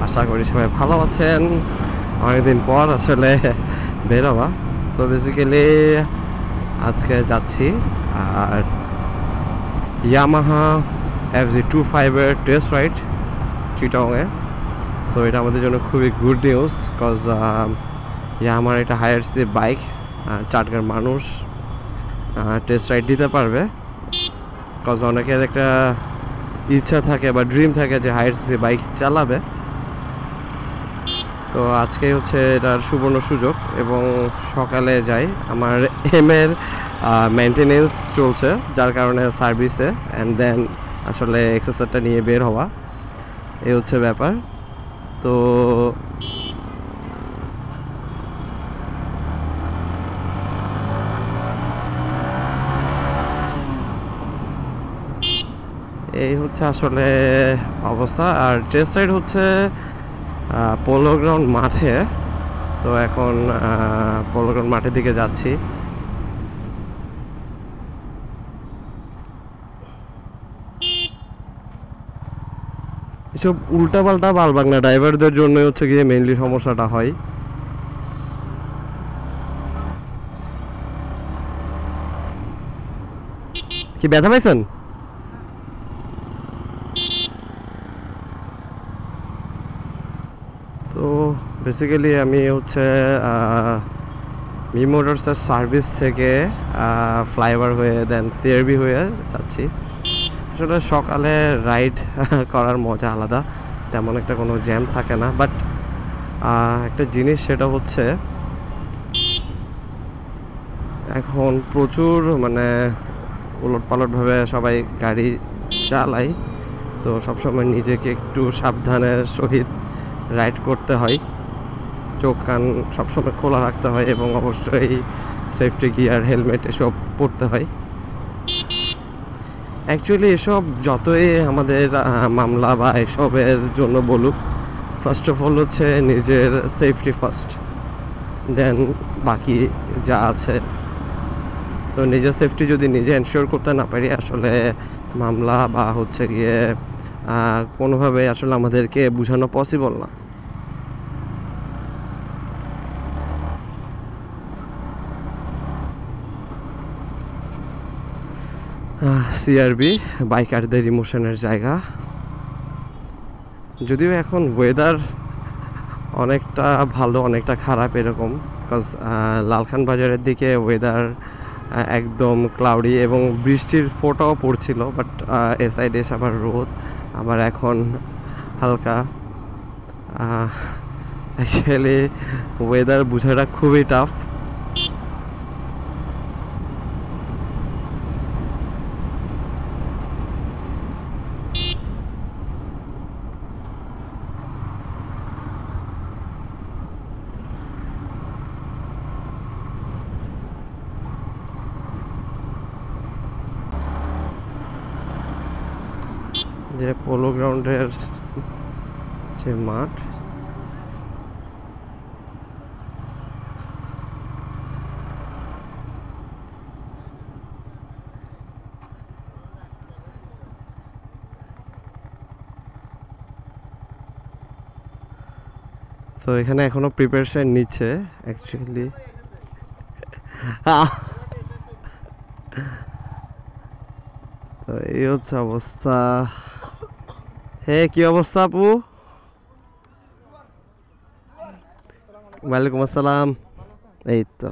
আশা করি সবাই ভালো আছেন। অনেকদিন পর আসলে বের হওয়া। সো বেসিক্যালি আজকে যাচ্ছি আর ইয়ামাহা FZ25 এর টেস্ট রাইড চিটাগংয়ে। সো এটা আমাদের জন্য খুবই গুড নিউজ, কজ ইয়ামাহার এটা হায়ার সি বাইক, চাটগার মানুষ টেস্ট রাইড দিতে পারবে। কজ অনেকের একটা ইচ্ছা থাকে বা ড্রিম থাকে যে হায়ার সি বাইক চালাবে। তো আজকে হচ্ছে এটার সুবর্ণ সুযোগ এবং সকালে যাই। আমার এর মেনটেনেন্স চলছে, যার কারণে সার্ভিসে অ্যান্ড দেন আসলে এক্সেসরটা নিয়ে বের হওয়া, এই হচ্ছে ব্যাপার। তো এই হচ্ছে আসলে অবস্থা। আর টেস্ট রাইড হচ্ছে পোলো গ্রাউন্ড মাঠে। তো এখন পোলো গ্রাউন্ড মাঠের দিকে যাচ্ছি। এসব উল্টাপাল্টা বালবাংলা ড্রাইভারদের জন্য হচ্ছে গিয়ে মেইনলি সমস্যাটা হয়। কি ব্যথা পাইছেন? তো বেসিক্যালি আমি হচ্ছে মি মোটরসের সার্ভিস থেকে ফ্লাইওভার হয়ে দেন সিআরবি হয়ে যাচ্ছি। আসলে সকালে রাইড করার মজা আলাদা, তেমন একটা কোনো জ্যাম থাকে না। বাট একটা জিনিস সেটা হচ্ছে এখন প্রচুর মানে উলটপালটভাবে সবাই গাড়ি চালায়। তো সবসময় নিজেকে একটু সাবধানের সহিত রাইড করতে হয়, চোখ কান সবসময় খোলা রাখতে হয় এবং অবশ্যই সেফটি গিয়ার হেলমেট এসব পরতে হয়। অ্যাকচুয়ালি এসব যতই আমাদের মামলা বা এসবের জন্য বলুক, ফার্স্ট অফ অল হচ্ছে নিজের সেফটি ফার্স্ট, দেন বাকি যা আছে। তো নিজের সেফটি যদি নিজে এনশিওর করতে না পারি, আসলে মামলা বা হচ্ছে গিয়ে কোনোভাবে আসলে আমাদেরকে বোঝানো পসিবল না। সিআরবি বাইকারদের ইমোশনের জায়গা। যদিও এখন ওয়েদার অনেকটা ভালো অনেকটা খারাপ এরকম, বিকজ লালখান বাজারের দিকে ওয়েদার একদম ক্লাউডি এবং বৃষ্টির ফোঁটাও পড়ছিল। বাট এ সাইডে এসে আবার রোদ, আবার এখন হালকা। অ্যাকচুয়ালি ওয়েদার বোঝাটা খুবই টাফ। যে পোলো গ্রাউন্ডের যে মাঠ, তো এখানে এখনো প্রিপারেশন নিচ্ছে অ্যাকচুয়ালি। তো এই হচ্ছে অবস্থা। হে কি অবস্থা আপু? ওয়ালাইকুম আসসালাম। এই তো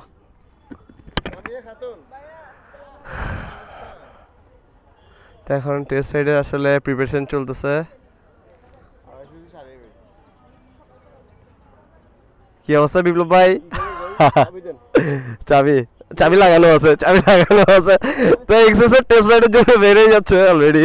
এখন টেস্ট সাইডের আসলে প্রিপারেশন চলতেছে। কি অবস্থা বিপ্লব ভাই? চাবি চাবি লাগানো আছে, চাবি লাগানো আছে। তো এক্সেসের টেস্ট রাইডের জন্য বেরিয়ে যাচ্ছে অলরেডি।